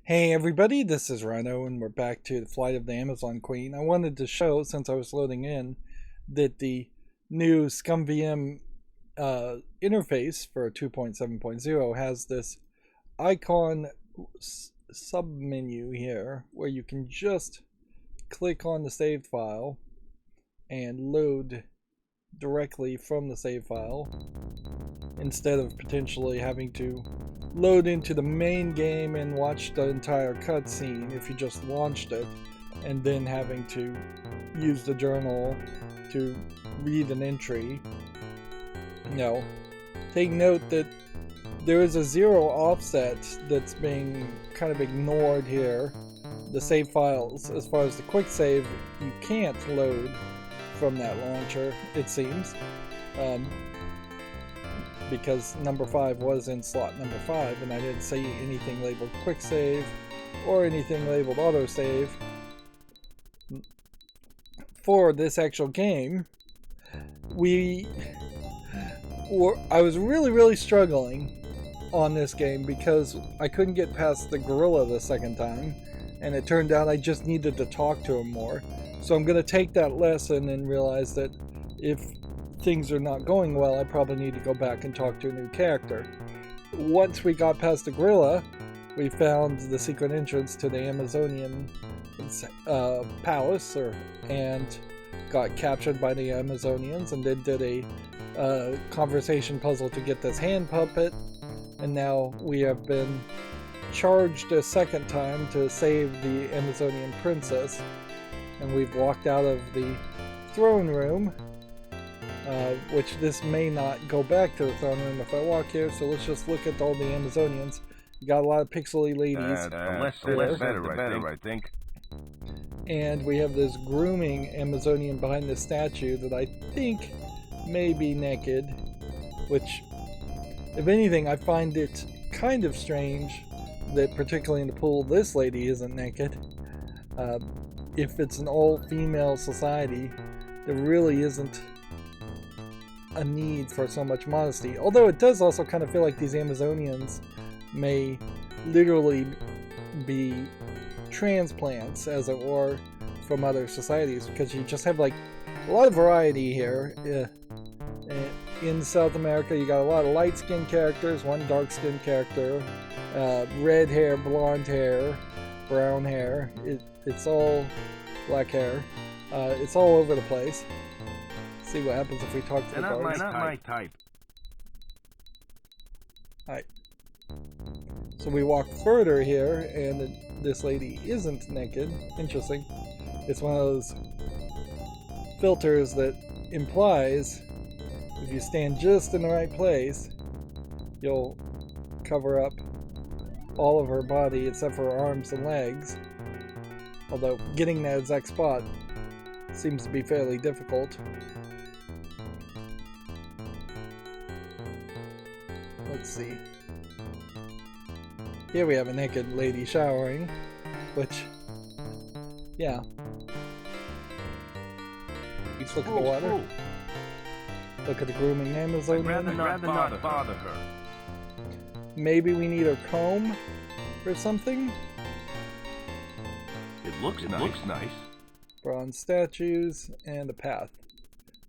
Hey everybody, this is Rydo and we're back to the Flight of the Amazon Queen. I wanted to show, since I was loading in, that the new ScumVM interface for 2.7.0 has this icon submenu here where you can just click on the saved file and load directly from the save file instead of potentially having to load into the main game and watch the entire cutscene if you just launched it, and then having to use the journal to read an entry. No. Take note that there is a 0 offset that's being kind of ignored here. The save files, as far as the quick save, you can't load from that launcher, it seems. Because number 5 was in slot number 5 and I didn't see anything labeled quick save or anything labeled autosave for this actual game. I was really struggling on this game because I couldn't get past the gorilla the second time, and it turned out I just needed to talk to him more. So I'm going to take that lesson and realize that if things are not going well, I probably need to go back and talk to a new character. Once we got past the gorilla, we found the secret entrance to the Amazonian palace, and got captured by the Amazonians, and then did a conversation puzzle to get this hand puppet, and now we have been charged a second time to save the Amazonian princess, and we've walked out of the throne room. Which this may not go back to the throne room if I walk here, so let's just look at all the Amazonians. You got a lot of pixely ladies. Less better, I think. And we have this grooming Amazonian behind the statue that I think may be naked, which, if anything, I find it kind of strange that, particularly in the pool, this lady isn't naked. If it's an all-female society, there really isn't a need for so much modesty. Although it does also kind of feel like these Amazonians may literally be transplants, as it were, from other societies, because you just have like a lot of variety here. In South America, you got a lot of light-skinned characters, one dark-skinned character, red hair, blonde hair, brown hair. It's all black hair. It's all over the place. See what happens if we talk to the guards. Not my type. Alright. So we walk further here, and this lady isn't naked. Interesting. It's one of those filters that implies if you stand just in the right place, you'll cover up all of her body except for her arms and legs. Although getting that exact spot seems to be fairly difficult. Let's see. Here we have a naked lady showering, which, yeah. Let's look at the water. Look at the grooming Amazonian. I'd rather not bother her. Maybe we need a comb or something? It looks nice. Bronze statues and a path.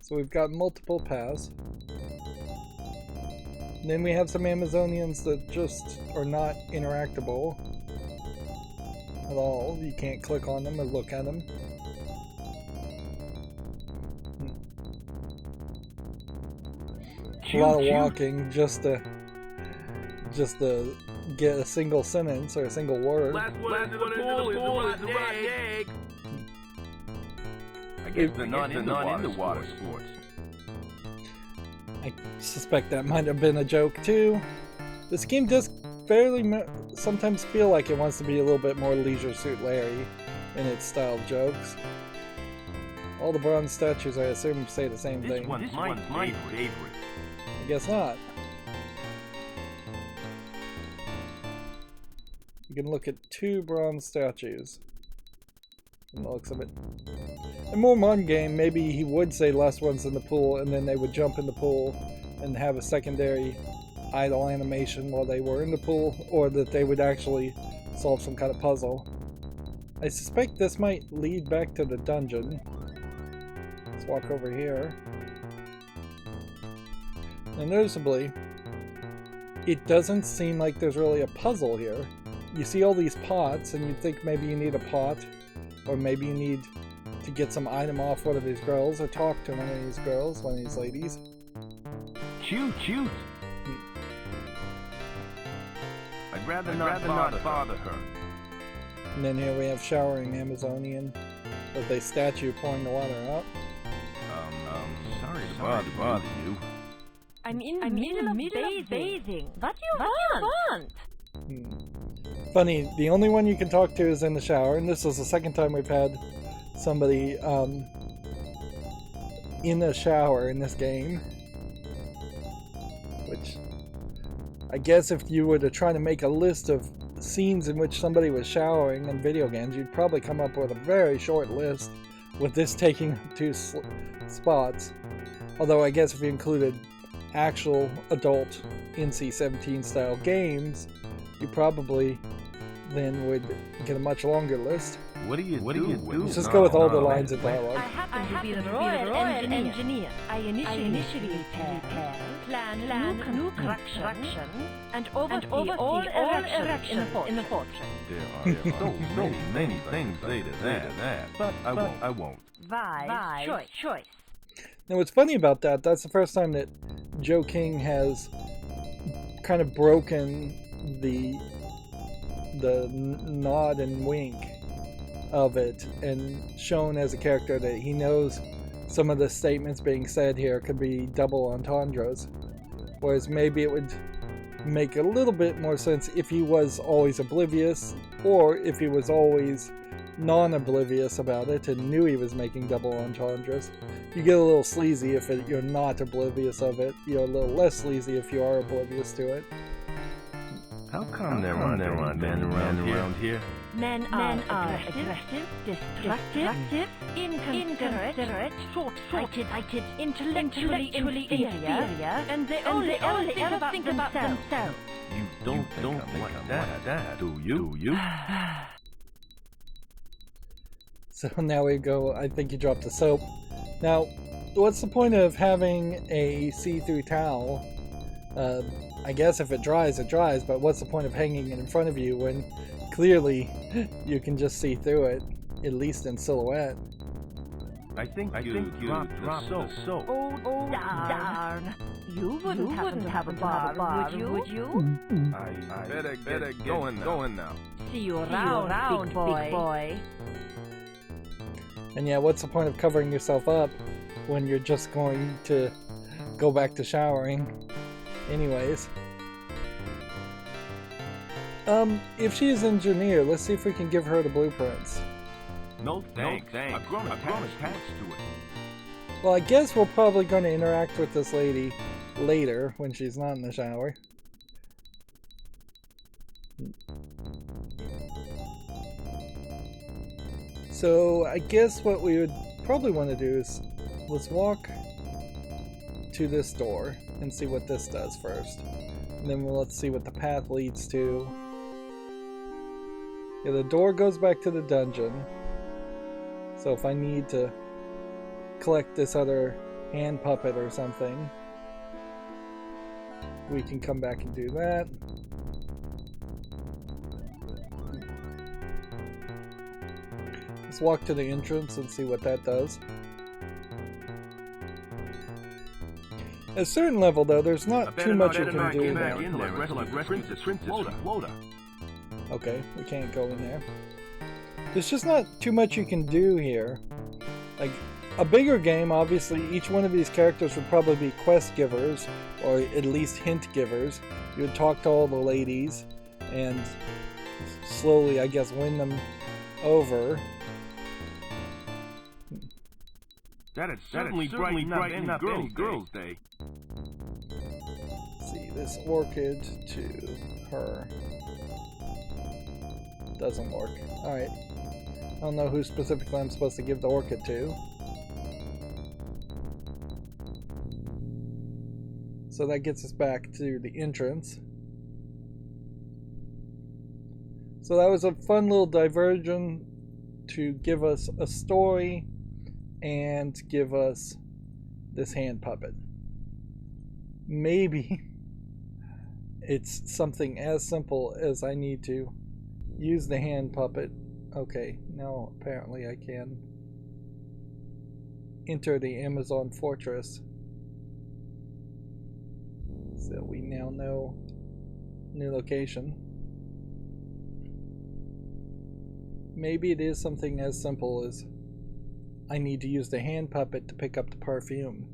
So we've got multiple paths. Then we have some Amazonians that just are not interactable at all. You can't click on them or look at them. A lot of walking just to get a single sentence or a single word. Last one in the pool is the rotten egg. I guess they're not into water sports. I suspect that might have been a joke too. This game does sometimes feel like it wants to be a little bit more Leisure Suit Larry in its style of jokes. All the bronze statues, I assume, say the same thing. This one's my favorite. I guess not. You can look at 2 bronze statues from the looks of it. In more modern game, maybe he would say less ones in the pool, and then they would jump in the pool and have a secondary idle animation while they were in the pool, or that they would actually solve some kind of puzzle. I suspect this might lead back to the dungeon. Let's walk over here. And noticeably, it doesn't seem like there's really a puzzle here. You see all these pots, and you think maybe you need a pot, or maybe you need to get some item off one of these girls, or talk to one of these girls, one of these ladies. Cute. I'd rather not bother her. And then here we have showering Amazonian with a statue pouring the water out. Sorry to bother you. I'm in the middle of bathing. What do you want? Funny, the only one you can talk to is in the shower, and this is the second time we've had somebody in a shower in this game. Which, I guess if you were to try to make a list of scenes in which somebody was showering in video games, you'd probably come up with a very short list, with this taking 2 spots. Although I guess if you included actual adult NC-17 style games, you probably then would get a much longer list. What do you do? Let's just go with all the lines of dialogue. I happen to be the royal engineer. I initially repair, plan new construction, and oversee all erections in the fortress. There are so many things say to that, but I won't. Wise choice. Now what's funny about that, that's the first time that Joe King has kind of broken the nod and wink of it and shown as a character that he knows some of the statements being said here could be double entendres, whereas maybe it would make a little bit more sense if he was always oblivious, or if he was always non-oblivious about it and knew he was making double entendres. You get a little sleazy if you're not oblivious of it. You're a little less sleazy if you are oblivious to it. How come there aren't men around here? Men are aggressive, destructive, inconsiderate, short-sighted, intellectually inferior, and they only think about themselves. You don't think like that, do you? So now we go, I think you dropped the soap. Now, what's the point of having a see-through towel? I guess if it dries, it dries, but what's the point of hanging it in front of you when clearly you can just see through it, at least in silhouette? I think you dropped the soap. Oh, darn. You wouldn't have a bar, would you? I better go in now. See you around, big boy. And yeah, what's the point of covering yourself up when you're just going to go back to showering anyways? If she's an engineer, let's see if we can give her the blueprints. No thanks. I've grown attached to it. Well, I guess we're probably going to interact with this lady later when she's not in the shower. So I guess what we would probably want to do is let's walk to this door and see what this does first. And then let's see what the path leads to. Yeah, the door goes back to the dungeon. So if I need to collect this other hand puppet or something, we can come back and do that. Let's walk to the entrance and see what that does. At a certain level, though, there's not too much you can do there. Okay, we can't go in there. There's just not too much you can do here. Like, a bigger game, obviously, each one of these characters would probably be quest givers, or at least hint givers. You would talk to all the ladies, and slowly, I guess, win them over. That'd certainly brighten up any girls' day. See, this orchid to her doesn't work. Alright. I don't know who specifically I'm supposed to give the orchid to. So that gets us back to the entrance. So that was a fun little diversion to give us a story and give us this hand puppet. Maybe it's something as simple as I need to use the hand puppet. Okay, now apparently I can enter the Amazon fortress. So we now know new location. Maybe it is something as simple as I need to use the hand puppet to pick up the perfume.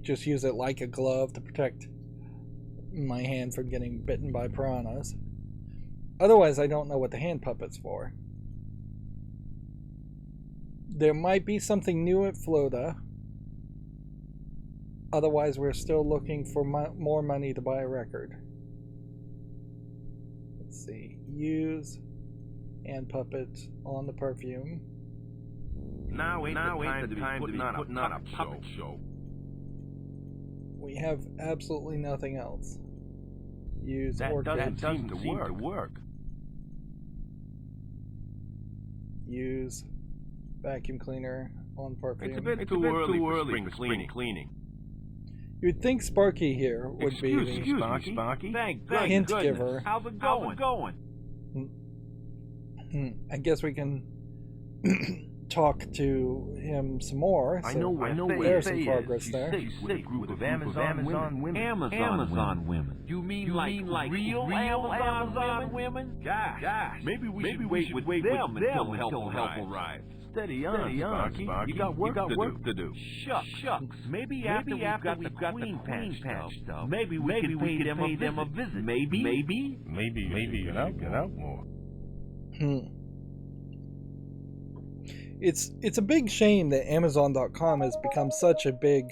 Just use it like a glove to protect my hand from getting bitten by piranhas. Otherwise, I don't know what the hand puppet's for. There might be something new at Floda. Otherwise, we're still looking for more money to buy a record. Let's see. Use hand puppet on the perfume. Now ain't the time to be putting on a puppet show. We have absolutely nothing else. Use That orchid. doesn't seem to work. Use vacuum cleaner on perfume. It's a bit too early for spring cleaning. You'd think Sparky here would be Excuse me, Sparky. Thank Hint goodness. giver. How's it going? I guess we can talk to him some more. I know where there's some progress there. With a group of Amazon women. Amazon women. You mean like real Amazon women? Gosh, maybe we should wait with them until help arrives. Steady on, Sparky. You got work to do. Shucks. Maybe after we've got the queen patched up, maybe we can pay them a visit. Maybe get out more. It's a big shame that Amazon.com has become such a big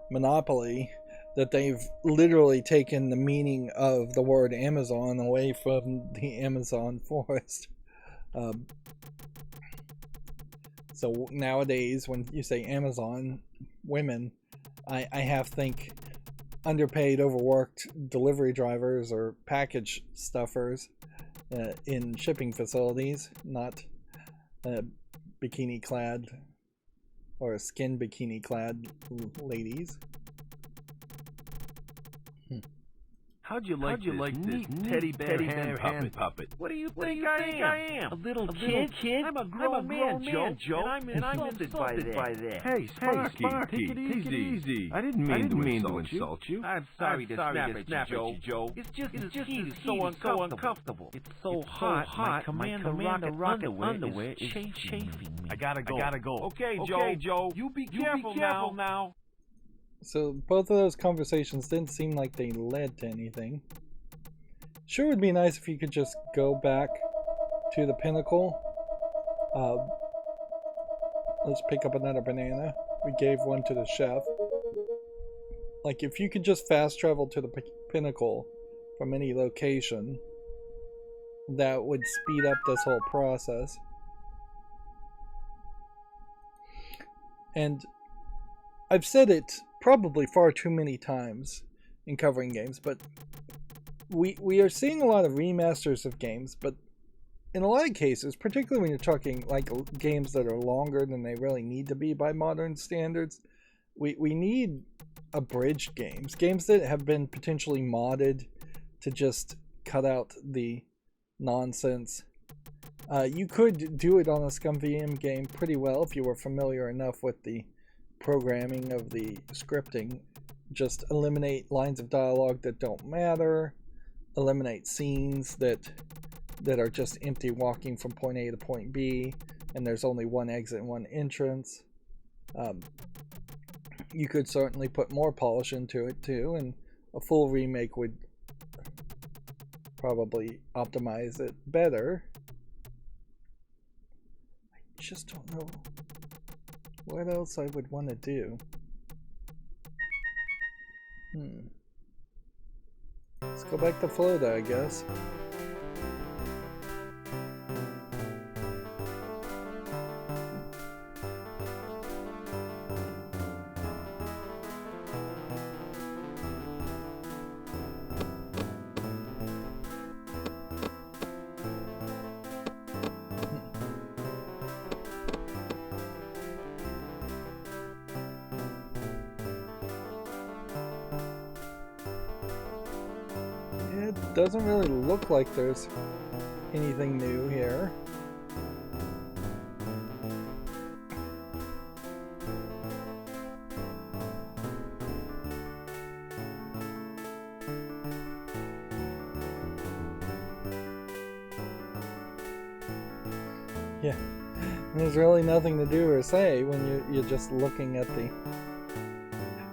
monopoly that they've literally taken the meaning of the word Amazon away from the Amazon forest. So nowadays, when you say Amazon women, I half think underpaid, overworked delivery drivers or package stuffers in shipping facilities, not bikini clad or skin bikini clad ladies. How'd you like this teddy bear hand puppet? What do you think I am? A little kid? I'm a grown man, Joe. And I'm insulted by that. Hey, Sparky, take it easy. I didn't mean to insult you. I'm sorry to snap at you, Joe. It's just the heat is so uncomfortable. It's so hot. My Commander Rocket underwear is chafing me. I gotta go. Okay, Joe. You be careful now. So both of those conversations didn't seem like they led to anything. Sure would be nice if you could just go back to the pinnacle. Let's pick up another banana. We gave one to the chef. Like if you could just fast travel to the pinnacle from any location, that would speed up this whole process. And I've said it probably far too many times in covering games, but we are seeing a lot of remasters of games, but in a lot of cases, particularly when you're talking like games that are longer than they really need to be by modern standards, we need abridged games that have been potentially modded to just cut out the nonsense. You could do it on a ScumVM game pretty well if you were familiar enough with the programming of the scripting. Just eliminate lines of dialogue that don't matter, eliminate scenes that are just empty walking from point A to point B, and there's only one exit and one entrance. You could certainly put more polish into it too, and a full remake would probably optimize it better. I just don't know what else I would want to do. Let's go back to Florida, I guess. doesn't really look like there's anything new here. Yeah, there's really nothing to do or say when you're just looking at the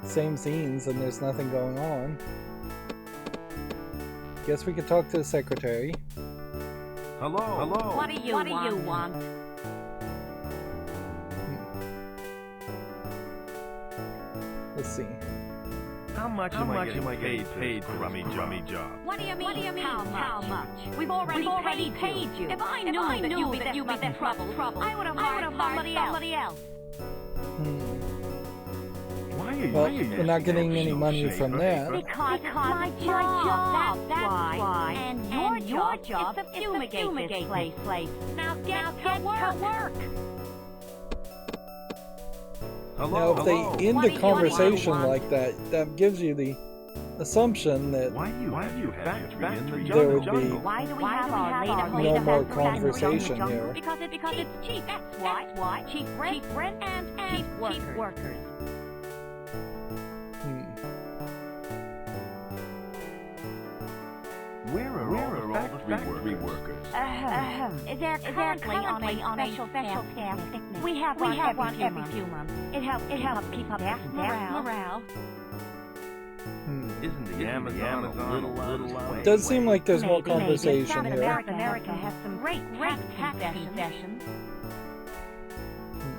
same scenes and there's nothing going on. Guess we could talk to the secretary. Hello. Hello. What do you want? Let's see. How much am I getting paid for rummy job? What do you mean? How much? We've already paid you. If I knew that you'd be in trouble, I would have hired somebody else. Well, we're not getting any money from that. Because my job, that's why. And your job is to fumigate this place. Now get to work. Now, if they end a conversation like that, that gives you the assumption that there would be no more conversation here. Because it's cheap. That's why. Cheap rent and cheap workers. Where are all the factory workers? They're currently on a special staff picnic. We have one every few months. It helps keep up staff morale. Isn't the Amazon a little away? It does seem like there's more conversation here. America has some great tax concessions.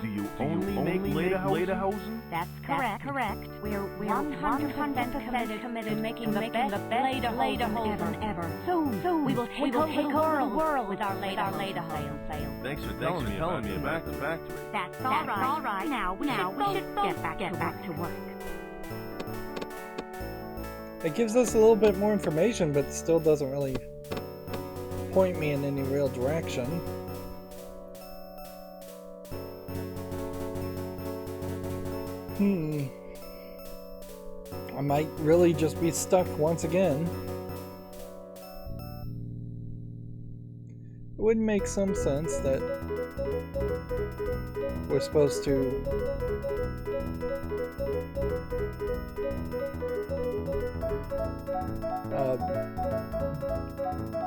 Do you only make Lederhausen? That's correct. We're 100% committed to making the best Lederhausen ever. Soon we will take over the world with our Lederhausen sale. Thanks for telling me about the factory. That's all right. Now we should both get back to work. It gives us a little bit more information, but still doesn't really point me in any real direction. I might really just be stuck once again. It would make some sense that we're supposed to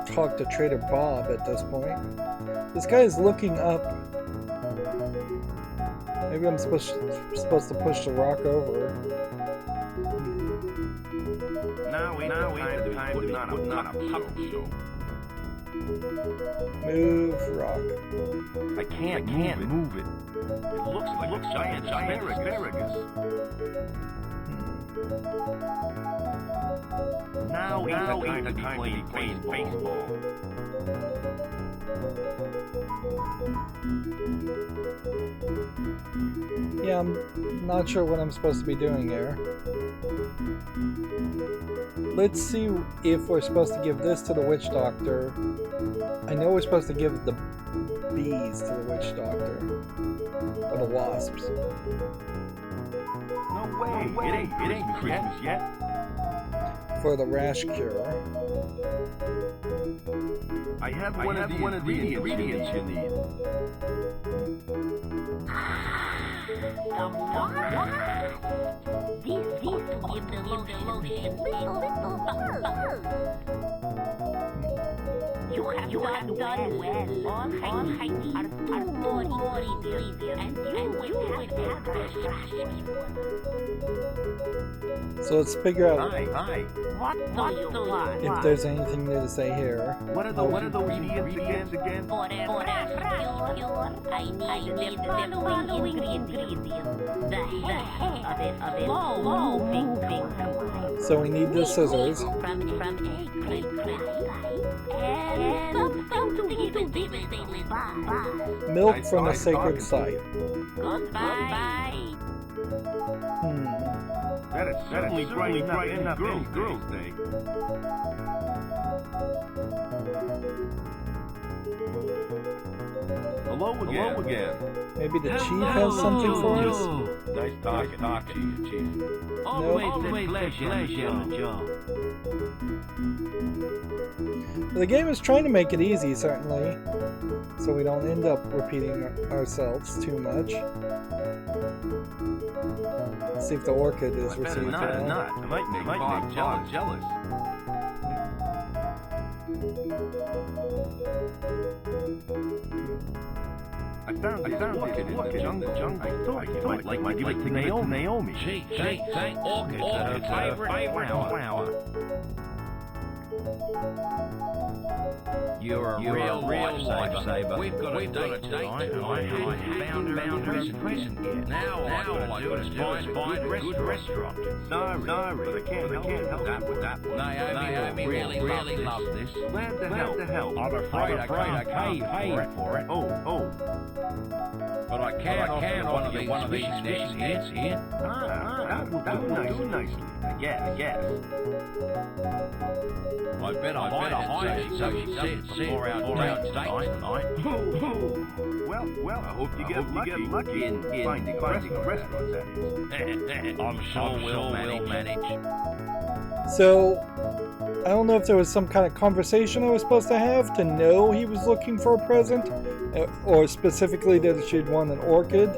talk to Trader Bob at this point. This guy is looking up. Maybe I'm supposed to push the rock over. Now we have time to put on a puppet show. Move rock. I can't move it. It looks like a giant asparagus. Now we have time to be playing baseball. Yeah, I'm not sure what I'm supposed to be doing here. Let's see if we're supposed to give this to the witch doctor. I know we're supposed to give the bees to the witch doctor. Or the wasps. No way. It ain't Christmas yet. For the rash cure. I have one of the ingredients you need. These will give the lotion little burn. You have done well. All Heidi are two more ingredients, and you will have a So let's figure out what do you want? if there's anything new to say here. What are those ingredients again? For a rash cure, I need the following ingredients. The head of a slow-moving finger. So we need the scissors. From a great and something to give by. Milk from a sacred site. Goodbye. That is certainly bright enough girls' day. Hello again. Maybe the chief has something for us? Nice talking, Chief. Always a pleasure, Joe. The game is trying to make it easy, certainly, so we don't end up repeating ourselves too much. Let's see if the orchid is received well. Not. It might make jealous. I found this orchid in the jungle. I thought I'd like to give it to Naomi. Gee, orchid's her favorite flower. You're a real lifesaver. We've got a date tonight. I haven't found her present yet. Now all I do is find a good restaurant. Sorry, but I can't help with that one. Naomi really loves this. Glad to help. I'm afraid I can't pay for it. Oh. But I can one of these dishes here. That will do nicely. I guess. I bet I hide it so she doesn't before our date tonight. Well, I hope you get lucky in finding a restaurant, that is. I'm sure we'll manage. So, I don't know if there was some kind of conversation I was supposed to have to know he was looking for a present, or specifically that she'd want an orchid,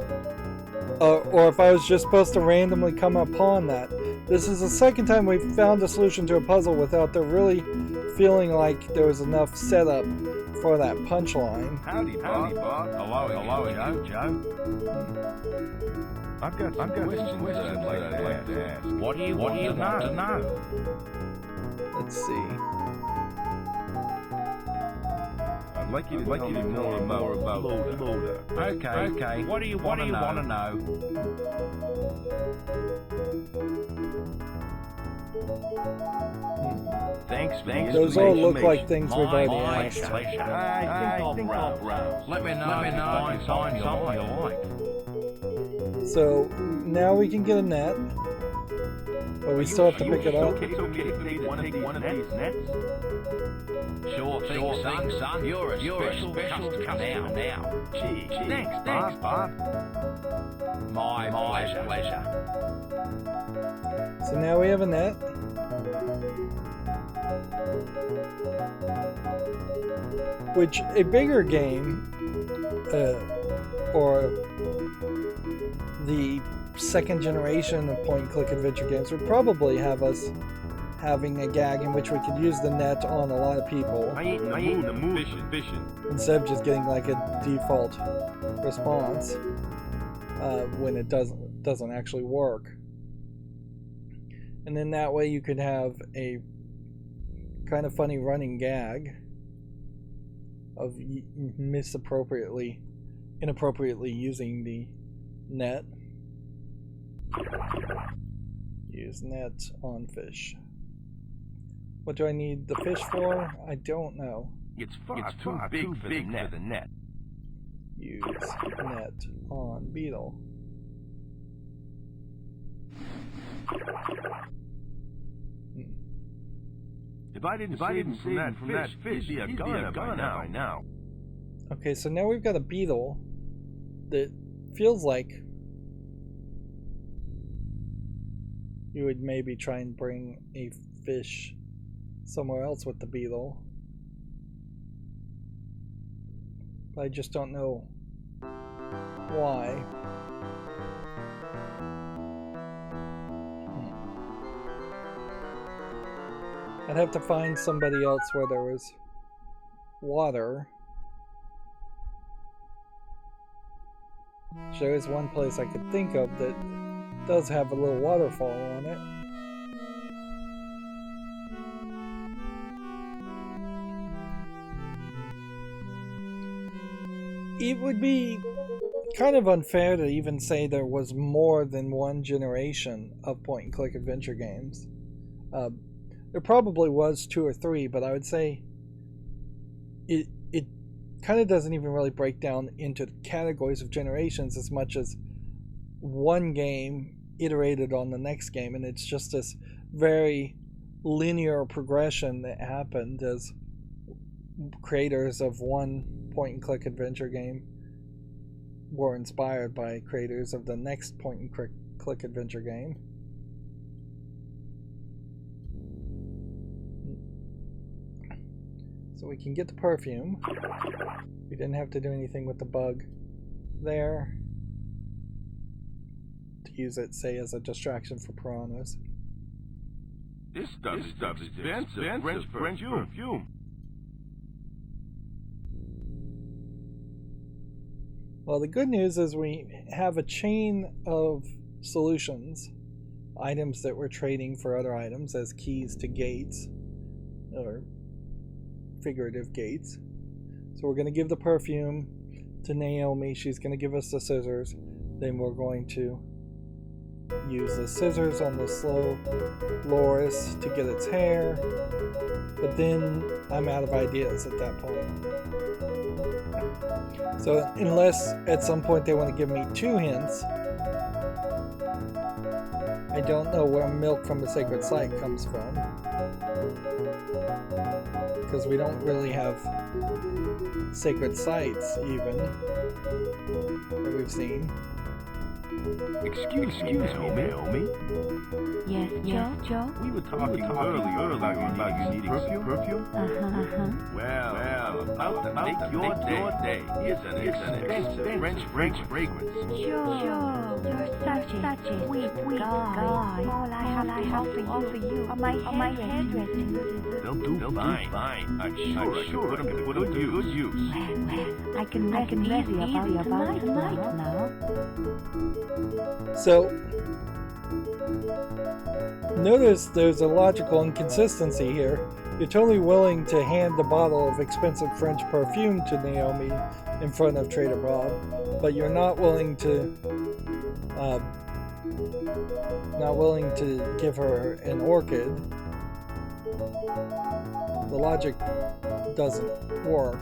or if I was just supposed to randomly come upon that. This is the second time we've found a solution to a puzzle without there really feeling like there was enough setup for that punchline. Howdy, Bob. Hello, Joe. I've got some questions I'd like to ask. What do you want to know? Let's see. I'd like you to tell me more about Loader. Okay. What do you want to know? Thanks. Those all look like things we've already asked. I think I'll browse. Let me know if you find something you like. So now we can get a net, but we still have to pick it up. It's okay to take one of these nets? Sure thing, son. You're a special customer now. Gee, thanks, Bob. My pleasure. So now we have a net. Which a bigger game, or the second generation of point-and-click adventure games, would probably have us having a gag in which we could use the net on a lot of people. I ain't in the mood fishing. Instead of just getting like a default response when it doesn't actually work. And then that way you could have a kind of funny running gag of inappropriately using the net. Use net on fish. What do I need the fish for? I don't know. It's too big for the net. Use net on beetle. If I didn't save him from that fish, he'd be a goner by now. Okay, so now we've got a beetle that feels like you would maybe try and bring a fish somewhere else with the beetle. But I just don't know why. I'd have to find somebody else where there was water. There is one place I could think of that does have a little waterfall on it. It would be kind of unfair to even say there was more than one generation of point-and-click adventure games. There probably was 2 or 3, but I would say it kind of doesn't even really break down into categories of generations as much as one game iterated on the next game, and it's just this very linear progression that happened as creators of one point-and-click adventure game were inspired by creators of the next point-and-click adventure game. So we can get the perfume. We didn't have to do anything with the bug there. To use it, say, as a distraction for piranhas. This stuff is expensive. French perfume. Well, the good news is we have a chain of solutions, items that we're trading for other items as keys to gates, or figurative gates. So we're going to give the perfume to Naomi. She's going to give us the scissors. Then we're going to use the scissors on the slow loris to get its hair. But then I'm out of ideas at that point. So unless at some point they want to give me 2 hints, I don't know where milk from the sacred site comes from. Because we don't really have sacred sites even that we've seen. Excuse me, Naomi. Yes, Joe? We were talking earlier about you needing perfume. Well, about to make your day. Here's an expensive French fragrance. Joe, you're such a sweet guy. All I have to offer you are my hairdressing scissors. They'll do fine. I'm sure I can put them to good use. Well, I can rest easy about tonight now. So, notice there's a logical inconsistency here. You're totally willing to hand the bottle of expensive French perfume to Naomi in front of Trader Bob, but you're not willing to give her an orchid. The logic doesn't work.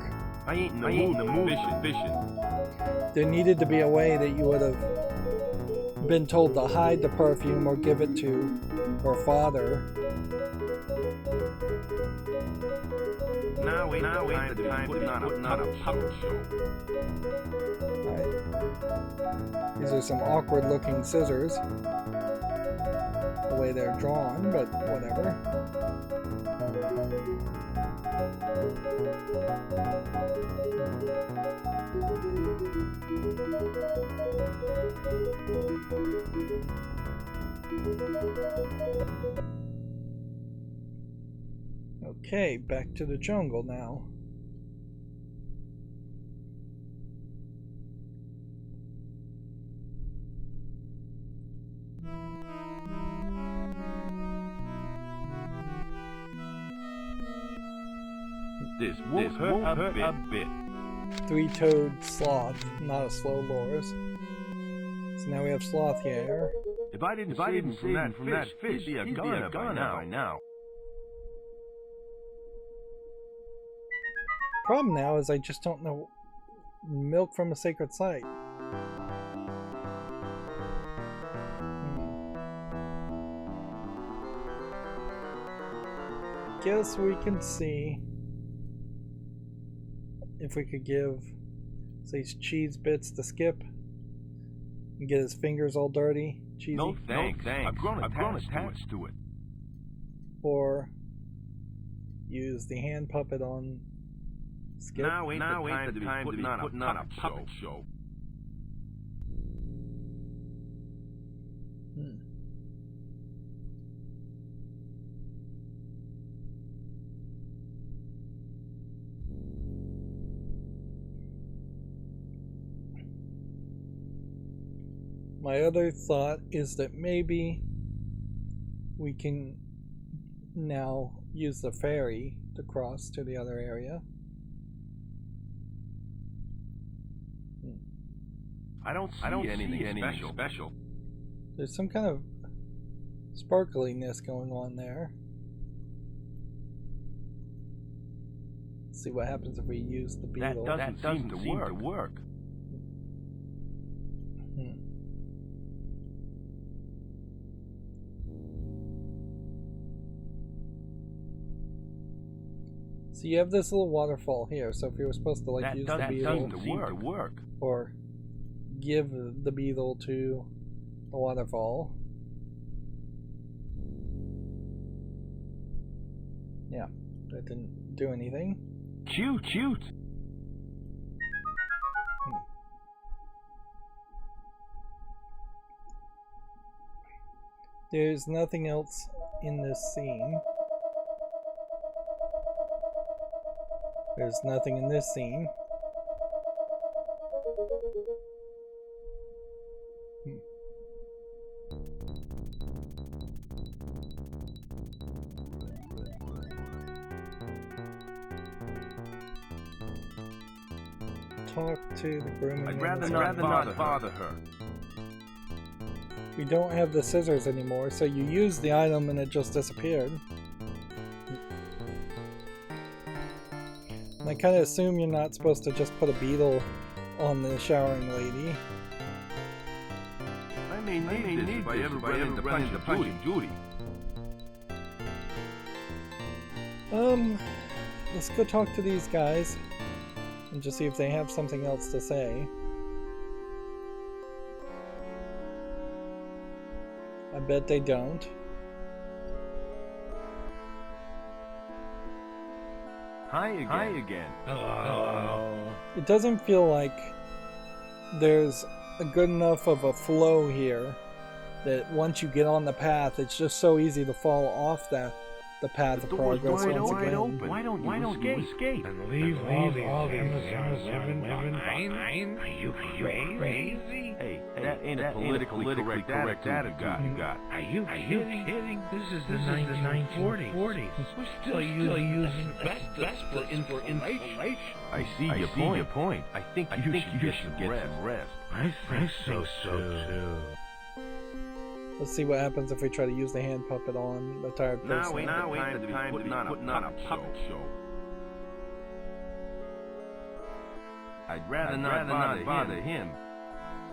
I ain't in the mood fishing. There needed to be a way that you would have been told to hide the perfume or give it to her father. Now ain't the time to put on a puppet show. Right. These are some awkward looking scissors. The way they're drawn, but whatever. Okay, back to the jungle now. This won't hurt a bit. 3-toed sloth, not a slow loris. So now we have sloth hair. If I didn't from that fish, he'd be a goner by now. Problem now is I just don't know milk from a sacred site. Guess we can see if we could give these cheese bits to Skip and get his fingers all dirty, cheesy. No thanks. I've grown attached to it. Or use the hand puppet on Skip. Now ain't the time to be putting on a puppet show. My other thought is that maybe we can now use the ferry to cross to the other area. I don't see anything special. There's some kind of sparkliness going on there. Let's see what happens if we use the beetle. That doesn't seem to work. So you have this little waterfall here, so if you were supposed to use the beetle to work. or give the beetle to the waterfall. Yeah, that didn't do anything. Cute. There's nothing else in this scene. There's nothing in this scene. Talk to the grooming. I'd rather not bother her. We don't have the scissors anymore, so you used the item and it just disappeared. And I kind of assume you're not supposed to just put a beetle on the showering lady. I may need this if I ever run into punch Judy. Let's go talk to these guys and just see if they have something else to say. I bet they don't. Hi again. Hello. It doesn't feel like there's a good enough of a flow here that once you get on the path, it's just so easy to fall off the path of progress once again. Why don't you escape? And leave all the Amazon behind? Are you crazy? Hey, that ain't a politically correct attitude you got. Are you kidding? This is the 1940s. We're still using best for information. I see your point. I think you should get some rest. I think so too. Let's see what happens if we try to use the hand puppet on the tired person. Now ain't the time to be putting on a puppet show. I'd rather not bother him.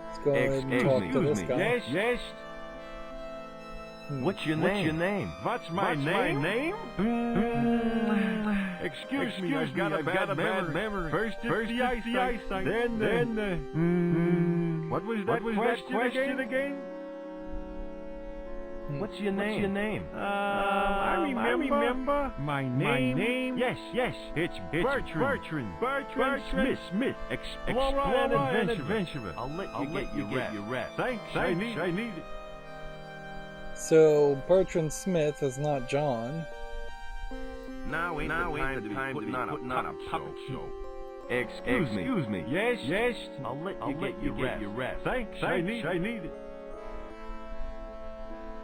Let's go ahead and talk to this guy. Yes. What's your name? What's my name? Excuse me, I've got a bad memory. First the eyesight, then what was that question again? What's your name? I remember. My name? Yes, it's Bertrand. Bertrand Smith. Explorer and adventurer. I'll let you get your rest. Thanks, I need it. So, Bertrand Smith is not John. Now ain't the time to be putting on a puppet show. Excuse me. Yes. I'll let you get your rest. Thanks, I need it.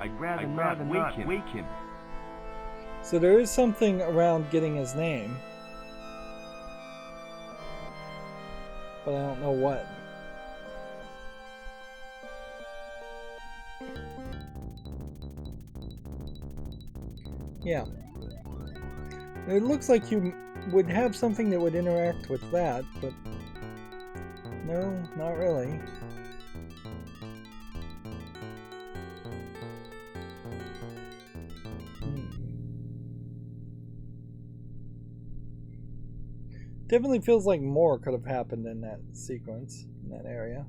I'd rather not wake him. So there is something around getting his name, but I don't know what. Yeah. It looks like you would have something that would interact with that, but no, not really. Definitely feels like more could have happened in that sequence, in that area.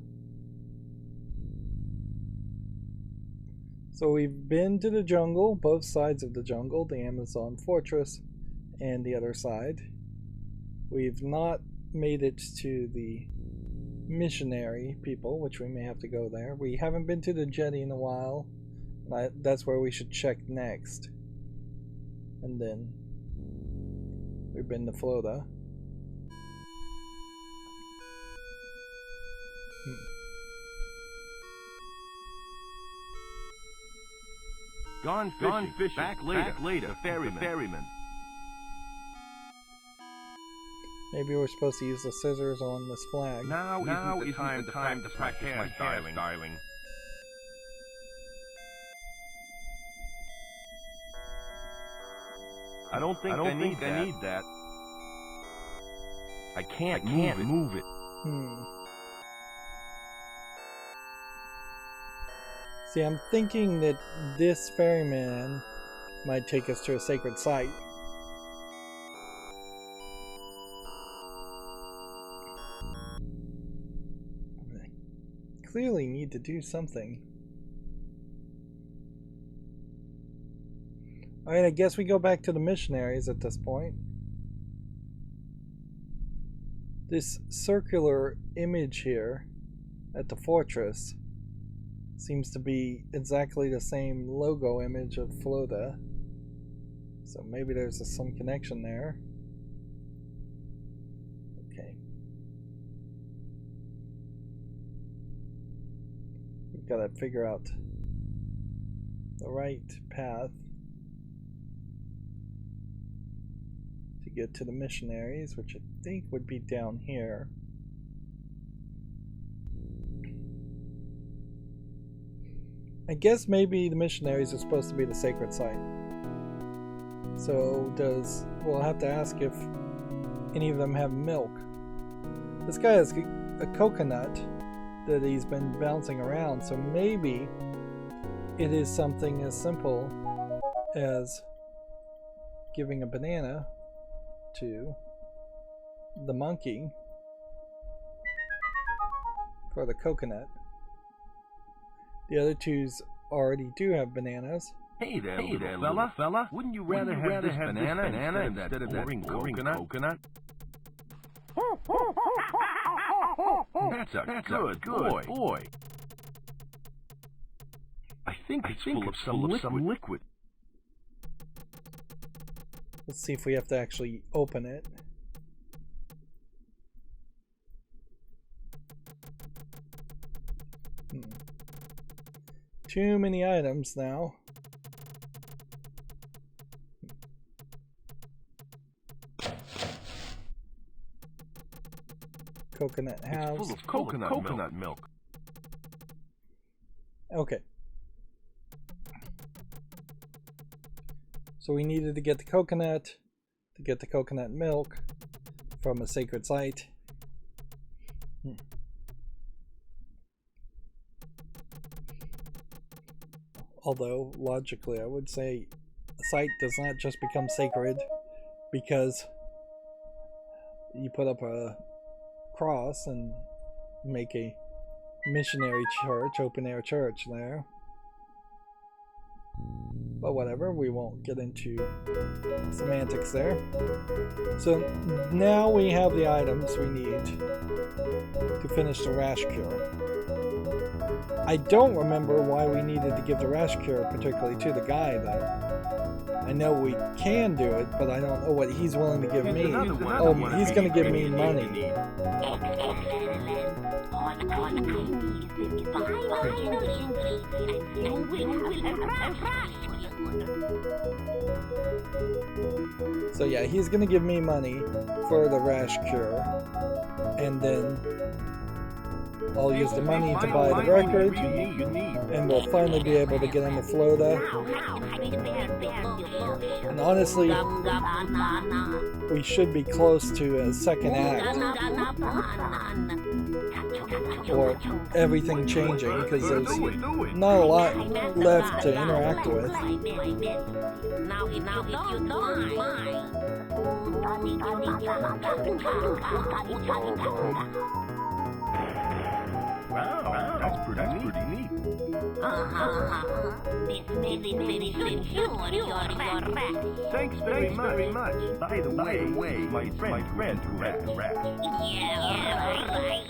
So we've been to the jungle, both sides of the jungle, the Amazon fortress and the other side. We've not made it to the missionary people, which we may have to go there. We haven't been to the Yeti in a while. That's where we should check next. And then we've been to Florida. Gone fishing. Back later. The ferryman. Maybe we're supposed to use the scissors on this flag. Now isn't the time to practice my darling. I don't think I need that. I can't move it. See, I'm thinking that this ferryman might take us to a sacred site. I clearly need to do something. Alright, I guess we go back to the missionaries at this point. This circular image here at the fortress seems to be exactly the same logo image of Florida. So maybe there's some connection there. Okay. We've got to figure out the right path to get to the missionaries, which I think would be down here. I guess maybe the missionaries are supposed to be the sacred site. So we'll have to ask if any of them have milk. This guy has a coconut that he's been bouncing around, so maybe it is something as simple as giving a banana to the monkey for the coconut. The other twos already do have bananas. Hey there, little fella. Wouldn't you rather have this banana instead of that boring coconut? That's a good boy. I think it's full of some liquid. Let's see if we have to actually open it. Too many items now. Coconut halves. It's full of coconut milk. Okay. So we needed to get the coconut milk from a sacred site. Although, logically, I would say a site does not just become sacred because you put up a cross and make a missionary church, open-air church there. But whatever, we won't get into semantics there. So now we have the items we need to finish the rash cure. I don't remember why we needed to give the rash cure particularly to the guy, though. I know we can do it, but I don't know what he's willing to give me. Oh, he's going to give me money. So yeah, he's going to give me money for the rash cure, and then I'll use the money to buy the record, and we'll finally be able to get into Florida. And honestly, we should be close to a second act, or everything changing, because there's not a lot left to interact with. Wow, that's pretty neat. Thanks very much. By the way, my friend who had the rat. Yeah, right.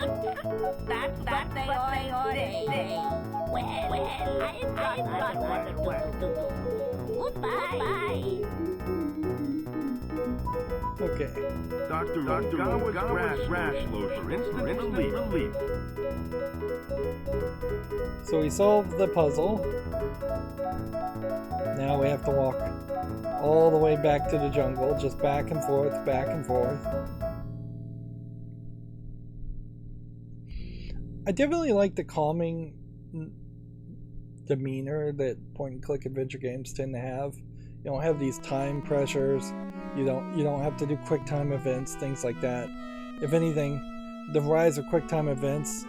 That's what they always say. Well, I've got what to do. Goodbye. Okay. Dr. Ogawa's rash lotion, instant relief. So we solved the puzzle. Now we have to walk all the way back to the jungle, just back and forth, back and forth. I definitely like the calming demeanor that point-and-click adventure games tend to have. You don't have these time pressures. You don't have to do quick time events, things like that. If anything, the rise of quick time events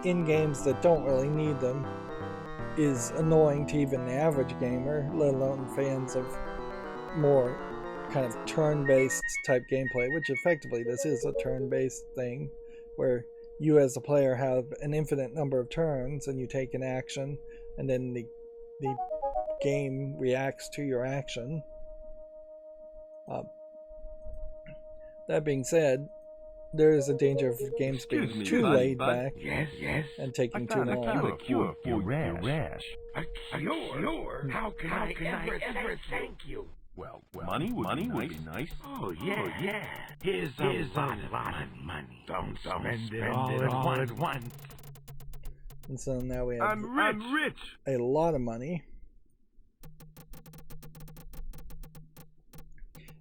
in games that don't really need them is annoying to even the average gamer, let alone fans of more kind of turn-based type gameplay, which effectively this is a turn-based thing where you as a player have an infinite number of turns and you take an action and then the game reacts to your action. That being said, there is a danger of games being too laid back Yes. and taking too long. A cure for your rash. A cure? How can I ever thank you? Well, money would be nice. Oh, yeah. Here's a lot of money. Don't spend it all at once. And so now we have I'm rich. a lot of money.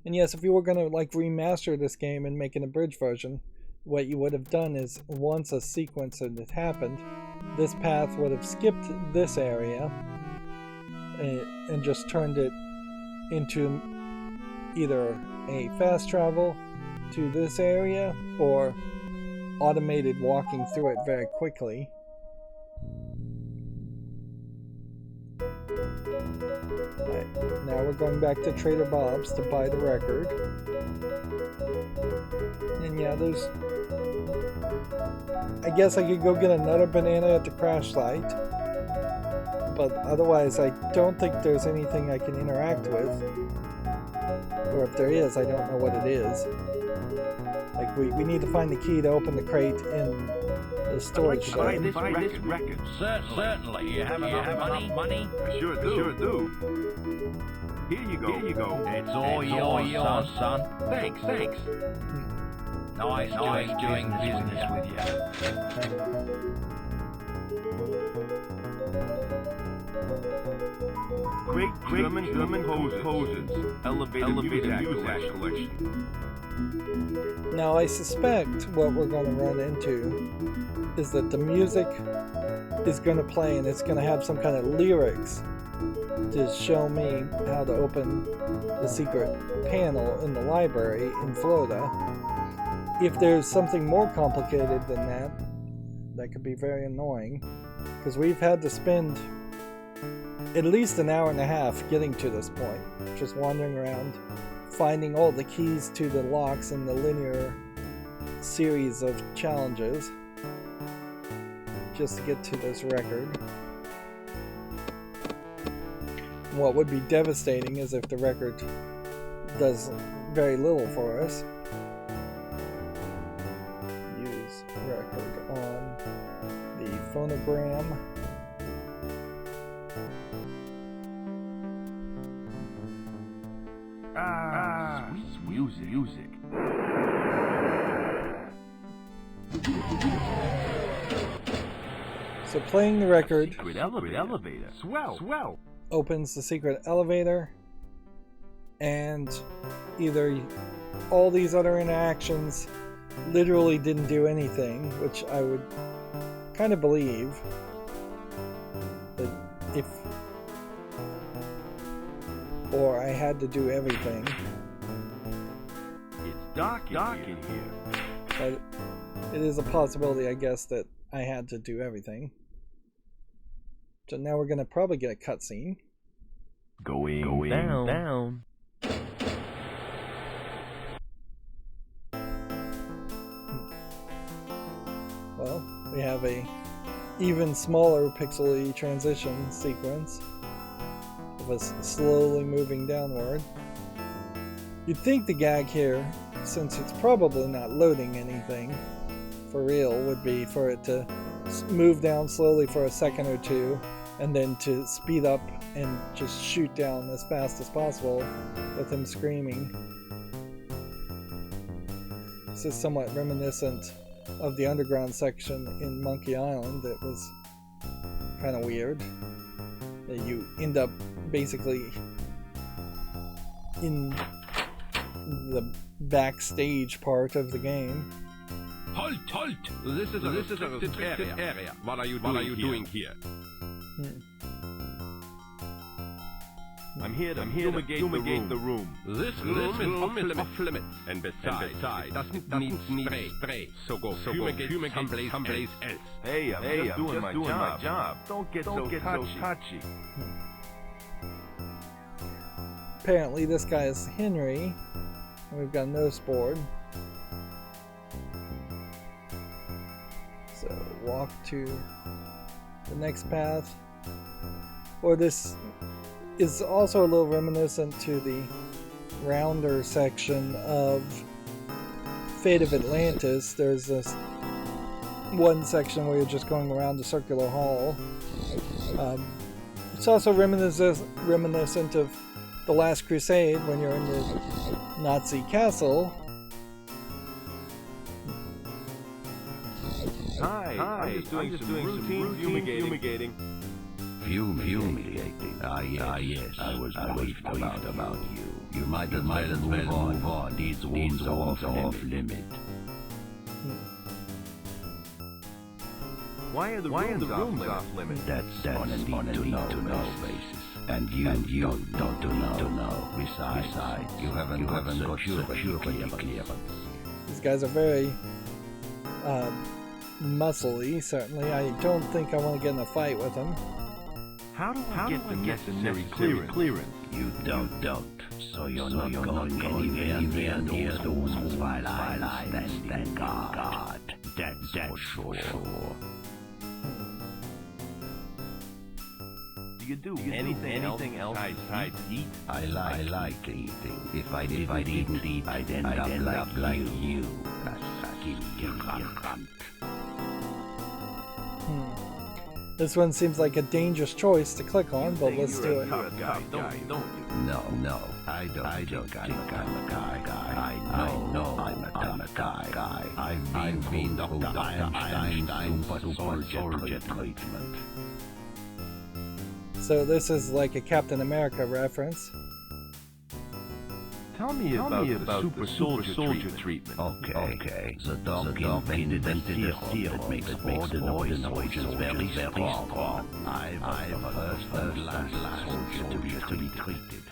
And yes, if you were going to like remaster this game and make an abridged version, what you would have done is once a sequence had happened, this path would have skipped this area and just turned it into either a fast travel to this area or automated walking through it very quickly. Right, now we're going back to Trader Bob's to buy the record. And yeah, there's... I guess I could go get another banana at the crash site. But otherwise, I don't think there's anything I can interact with. Or if there is, I don't know what it is. Like, we need to find the key to open the crate in the storage shed. Buy this record. Certainly. You have enough money? I sure do. Here you go. It's all yours, son. Thanks. Nice doing business with you. Great German hoses. Elevated music collection. Now I suspect what we're going to run into is that the music is going to play and it's going to have some kind of lyrics to show me how to open the secret panel in the library in Florida. If there's something more complicated than that, that could be very annoying, because we've had to spend at least an hour and a half getting to this point, just wandering around, finding all the keys to the locks in the linear series of challenges just to get to this record. What would be devastating is if the record does very little for us. Use record on the phonogram. Sweet music. So playing the record Secret elevator. Swell. opens the secret elevator, and either all these other interactions literally didn't do anything, which I would kind of believe that if, or I had to do everything. It's dark in here. But it is a possibility, I guess, that I had to do everything. So now we're going to probably get a cutscene. Going down. Well, we have a even smaller pixely transition sequence of us slowly moving downward. You'd think the gag here, since it's probably not loading anything for real, would be for it to move down slowly for a second or two, and then to speed up and just shoot down as fast as possible with him screaming. This is somewhat reminiscent of the underground section in Monkey Island. It was kind of weird that you end up basically in the backstage part of the game. Halt! This is a restricted area. What are you doing here? I'm here to fumigate the room. This room is off limits. And besides, it doesn't need spray. So go fumigate someplace else. Hey, I'm just doing my job. Don't get so touchy. Apparently this guy is Henry, and we've got a notice board. So walk to the next path. Or this is also a little reminiscent to the rounder section of Fate of Atlantis, there's this one section where you're just going around the circular hall. It's also reminiscent of The Last Crusade when you're in the Nazi castle. Hi, I'm just doing some routine fumigating. Fumigating? Yes, I was briefed about you. You might as well move on. These wounds are off limit. Why are the rooms off limit? That's on a need-to-know basis. And you don't need to know. Besides, you haven't got security clearance. These guys are very muscly, certainly. I don't think I want to get in a fight with them. How do I get the necessary clearance? You don't. So you're not going anywhere near those while I stand guard. That's for sure. Do you do anything else besides eat? I like eating. If I didn't eat, I'd end up like you. This one seems like a dangerous choice to click on, but let's do it. Don't you? No, I don't think I'm a guy. I know I'm a guy. I've been through the Einstein super treatment. So this is like a Captain America reference. Tell me about the super soldier treatment. Okay. The dog invented a seal that makes ordinary soldiers very strong. I was the first and last soldier to be treated.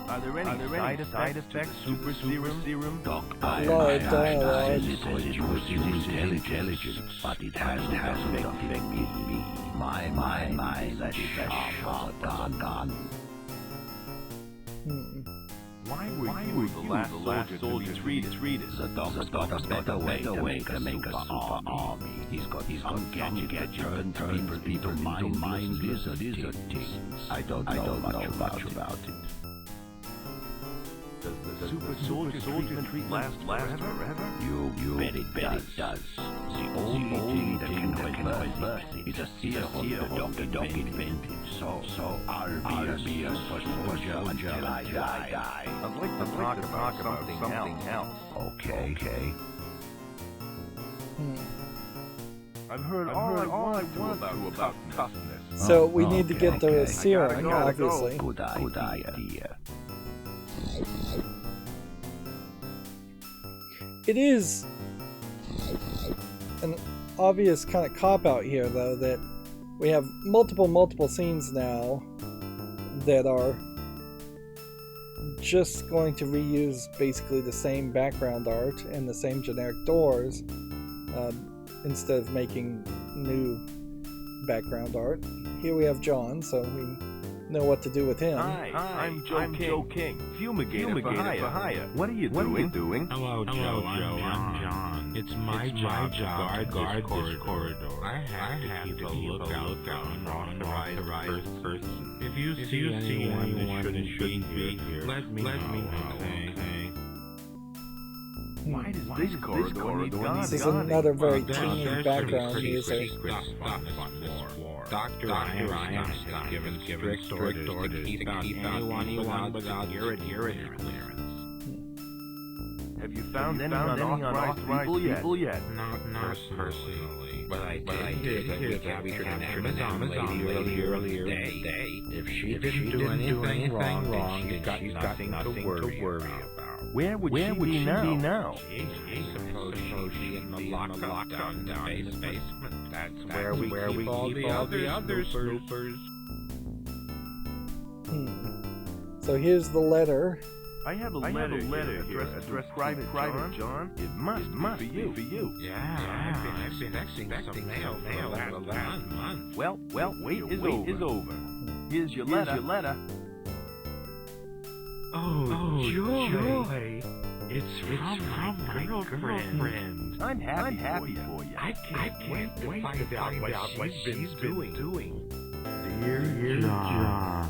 Are there any side effects? Super serum? I because it was intelligence, but it hasn't affected me. My mind is sharp as a gun. Why were you the last soldier treated? The dog's got a better way to make a super army. He's got gadget turn people mind lizard things. I don't know much about it. Does the super soldier treatment last forever? You bet it does. The only thing that can reverse it is a seal the dog invented. So I'll be a super soldier until I die. I'd like to talk about something else. Okay. I've heard all I want to about toughness. So we need to get the serum, obviously. Good idea. It is an obvious kind of cop-out here, though, that we have multiple scenes now that are just going to reuse basically the same background art and the same generic doors instead of making new background art. Here we have Jon, so we know what to do with him. Hi, I'm Joe King. Fumigator for hire. What are you doing? Hello, Joe. I'm Jon. It's my job to guard this corridor. I have to keep a lookout on the right person. If you see anyone that shouldn't be here, let me know. Okay? Why does this corridor need God? This is another very teeny background music. Dr. Ryan has given strict orders to keep out anyone without security clearance. Have you found any unauthorized people yet? Not personally, but I did hear that we could have Amazon lady earlier today. If she didn't do anything wrong, she's got nothing to worry about. Where would she be now? She's supposed to be in the lockdown down in the basement. That's where we keep all the other snoopers. So here's the letter. I have a letter here addressed Private Jon. It must be for you. Yeah, I've been expecting mail for the last month. Well, wait is over. Here's your letter. Oh, joy! It's from my girlfriend. I'm happy for you. I can't wait to find out what she's been doing. Dear Jon.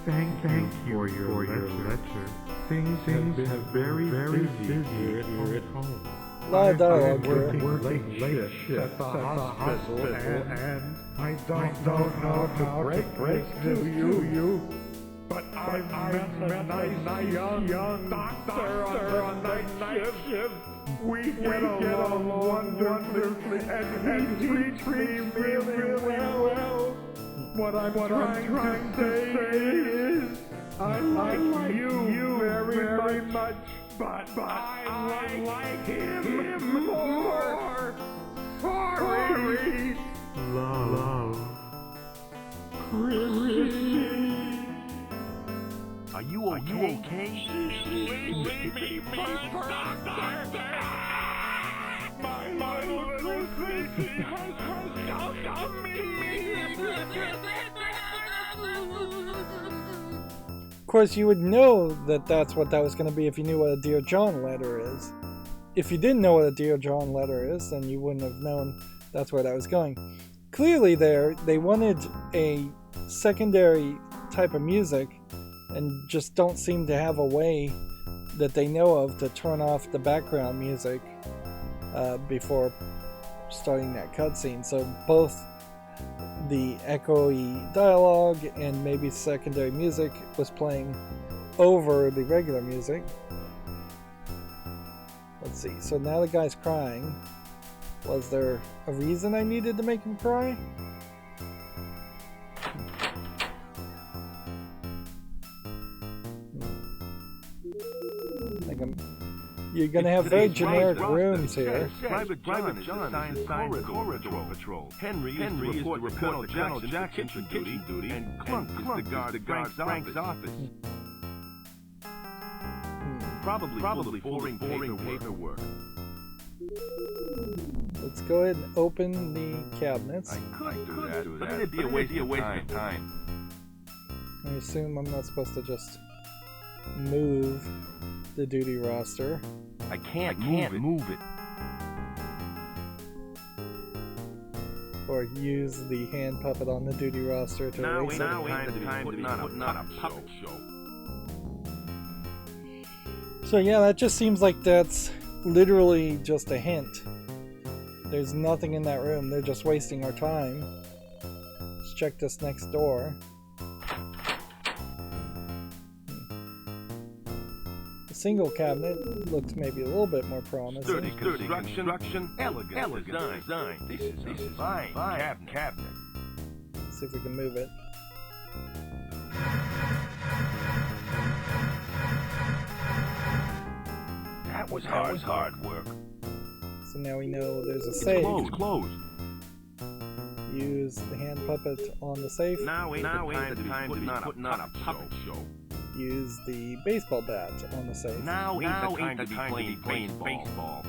Thank you for your lecture. Things have been very busy here at home. A lot of dialogue here. Working late shifts at the hospital, and I don't know how to break to you. But I met a nice young doctor on the night shift. We get along wonderfully, and he treats me really well. What I'm trying to say is, I like you very much, but I like him more. Sorry. Love. Chrissy. Are you okay? Me, doctor. My little Chrissy has come me. Of course, you would know that that's what that was going to be if you knew what a Dear John letter is. If you didn't know what a Dear John letter is, then you wouldn't have known that's where that was going. Clearly they wanted a secondary type of music and just don't seem to have a way that they know of to turn off the background music before starting that cutscene. So both the echoey dialogue and maybe secondary music was playing over the regular music. Let's see, so now the guy's crying. Was there a reason I needed to make him cry? You're gonna have very generic rooms here. Private John is assigned corridor patrol. Henry is to report Colonel Jackson to kitchen duty, and Clunk is to guard Frank's office. Probably boring paperwork. Let's go ahead and open the cabinets. I could do that, but it'd be a waste of time. I assume I'm not supposed to just move the duty roster. I can't move it. Or use the hand puppet on the duty roster to erase it. Now ain't the time to be putting on a puppet show. So yeah, that just seems like that's literally just a hint. There's nothing in that room. They're just wasting our time. Let's check this next door. The single cabinet looks maybe a little bit more promising. Sturdy construction, elegant design. This is fine cabinet. Let's see if we can move it. That was hard work. So now we know there's a safe. It's closed. Use the hand puppet on the safe. Now ain't the time to be putting on a puppet show. Use the baseball bat on the safe. Now ain't the time to be playing baseball.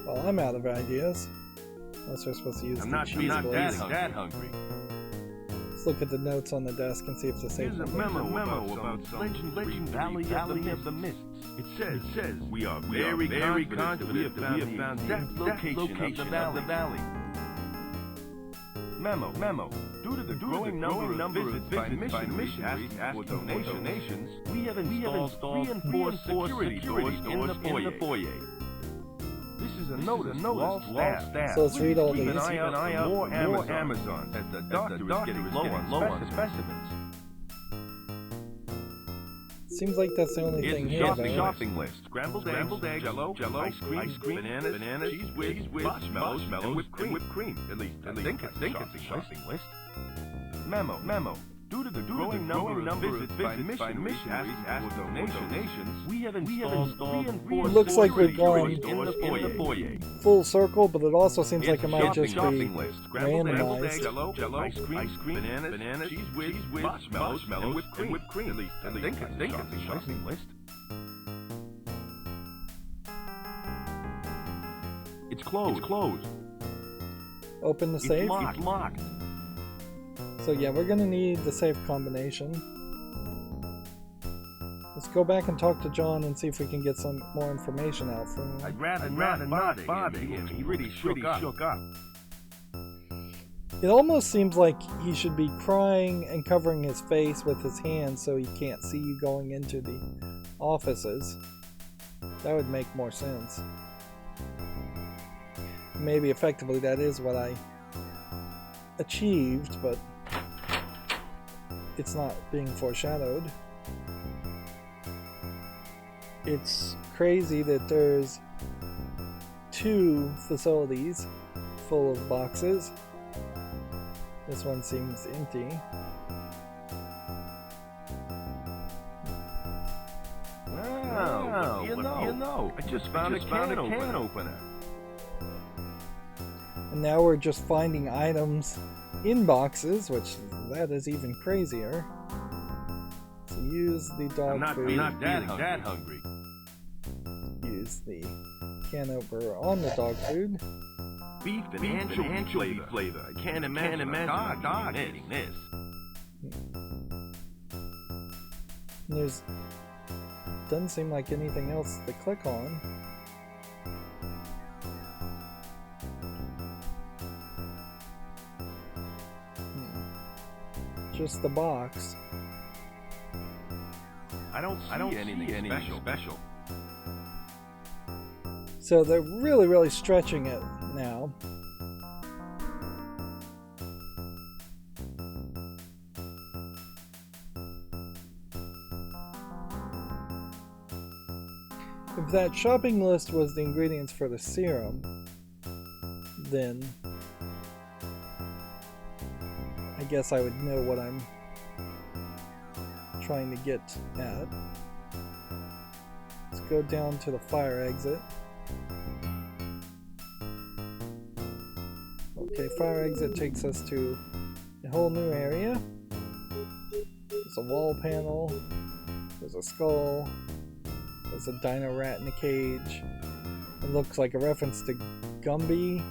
Well, I'm out of ideas. Unless we're supposed to use I'm the not cheese blades. that hungry. Let's look at the notes on the desk and see if the safe Here's a memo about some legendary Valley of the Mists. It says we are very confident that we have found the exact location of the valley. Memo. Due to the growing number of visits by missionaries asking for donations, we have installed reinforced security doors in the foyer. This is a notice to all staff. So let's read all these. Keep an eye out for more Amazons, as the doctor is getting low on specimens. Seems like that's the only thing here, Here's the though. shopping list. Scrambled eggs, jello, ice cream, bananas, cheese whiz, marshmallows, and whipped cream. At least I think it's a shopping list. Memo. Due to the growing number of visits by missionaries asking for donations, we have installed reinforced Looks like we've security gone doors in the foyer. full circle, but it also seems like it might just be shopping list. Scrambled eggs, randomized. jello, ice cream, bananas, cheese whiz, marshmallows, and whipped cream. At least I think it's a shopping list. It's closed. Open the safe. It's locked. So yeah, we're gonna need the safe combination. Let's go back and talk to John and see if we can get some more information out from him. I'd rather not bother him. He really shook up. It almost seems like he should be crying and covering his face with his hands so he can't see you going into the offices. That would make more sense. Maybe effectively that is what I achieved, but it's not being foreshadowed. It's crazy that there's 2 facilities full of boxes. This one seems empty. Wow, you know, I just found a can opener. And now we're just finding items in boxes, which that is even crazier. So use the dog food. I'm not that hungry. Use the can opener on the dog food. Beef and anchovy flavor. I can't imagine a dog eating this. There's doesn't seem like anything else to click on. Just the box. I don't see anything special. So they're really stretching it now. If that shopping list was the ingredients for the serum, then I guess I would know what I'm trying to get at. Let's go down to the fire exit. Okay, fire exit takes us to a whole new area. There's a wall panel, there's a skull, there's a dino rat in a cage. It looks like a reference to Gumby,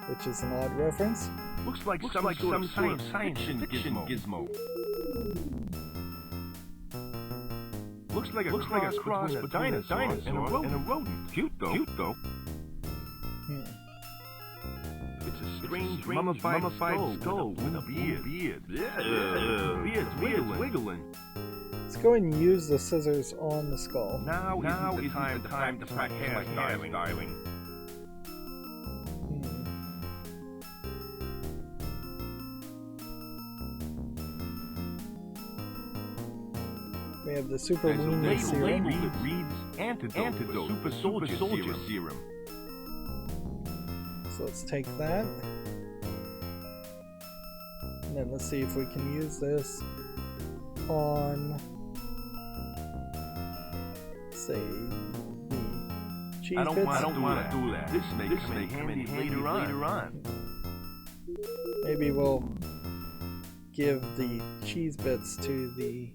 which is an odd reference. Looks like some sort of science gizmo. Looks like a cross between a dinosaur and a rodent. Cute though. It's a strange mummified skull with a beard. Beard's wiggling. Let's go and use the scissors on the skull. Now is the time to practice my styling. We have the super weenie serum. It reads antidote super soldier serum. So let's take that. And then let's see if we can use this on, say, the cheese bits. I don't want to do that. This may come in handy later on. Maybe we'll give the cheese bits to the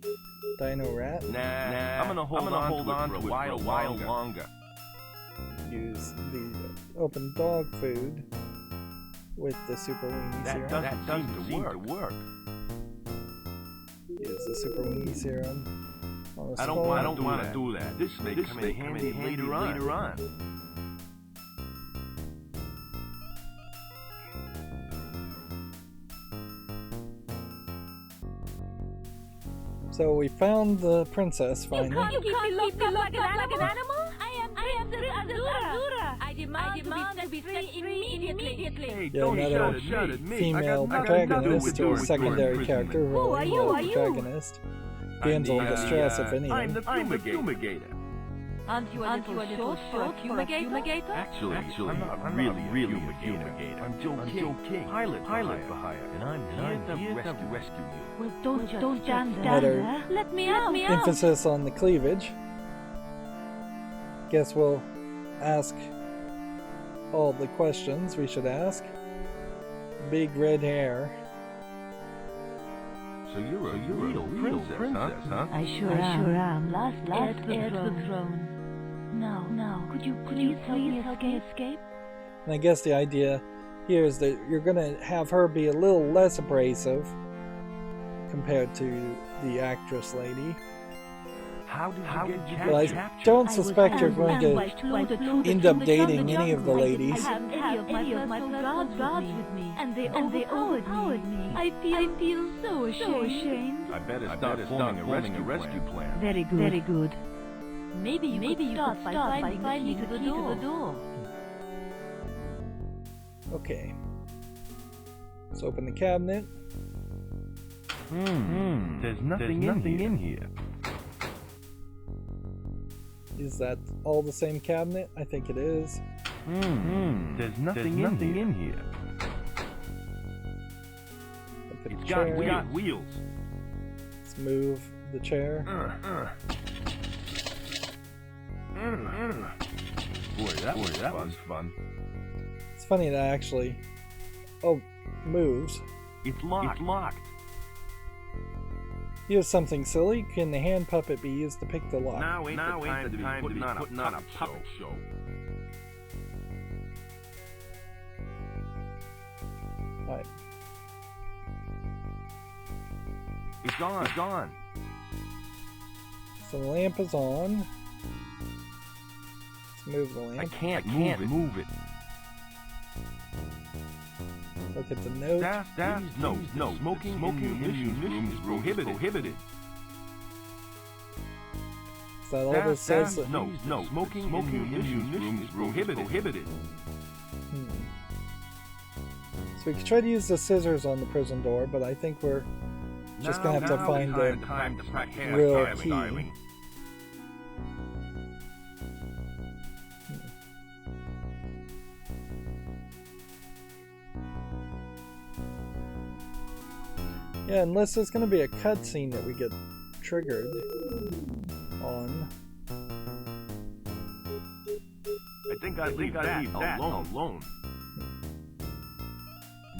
dino rat. Nah, I'm gonna hold on to it for a while longer. Use the open dog food with the super weenie serum. That doesn't seem to work. Use the super weenie serum on the I skull. don't want to do that. This may come in handy later on. So we found the princess finally. You can't lock me like an animal? I am Azura. I demand to be set free immediately. Hey, Yeah, don't another shout at me. female protagonist to a secondary character, really, or protagonist. Damsel in distress, if anything. I'm the fumigator. Aren't you a little short for a fumigator? Actually, I'm not really a fumigator. I'm Joe King, pilot for hire, and I'm here to rescue you. Well, don't stand Better there. Let me out. Emphasis on the cleavage. Guess we'll ask all the questions we should ask. Big red hair. So you're a real princess, huh? I sure am. Last heir to the throne. No. Could you please help me escape? And I guess the idea here is that you're gonna have her be a little less abrasive compared to the actress lady. How did you get Well, I captured? don't suspect you're going to end up dating any of the ladies. I have any of my personal gods with me, and they overpowered me. I feel so ashamed. I better start forming a rescue plan. Very good. Very good. Maybe you could start by finding the key to the door. Okay. Let's open the cabinet. There's nothing in here. Is that all the same cabinet? I think it is. There's nothing in here. Look at It's the got chair. wheels. Let's move the chair. Boy, that was fun. It's funny that actually... Oh, moves. It's locked. Here's something silly. Can the hand puppet be used to pick the lock? Now ain't the time to be putting on a puppet show. Alright. It's on. So the lamp is on. Let's move the lamp. I can't move it. Look at the note. No. Smoking in munitions is prohibited. Is that all this says? No. Smoking in munitions is prohibited. So we could try to use the scissors on the prison door, but I think we're just gonna have to find the real key. Yeah, unless there's gonna be a cutscene that we get triggered on. I think I'd leave that alone.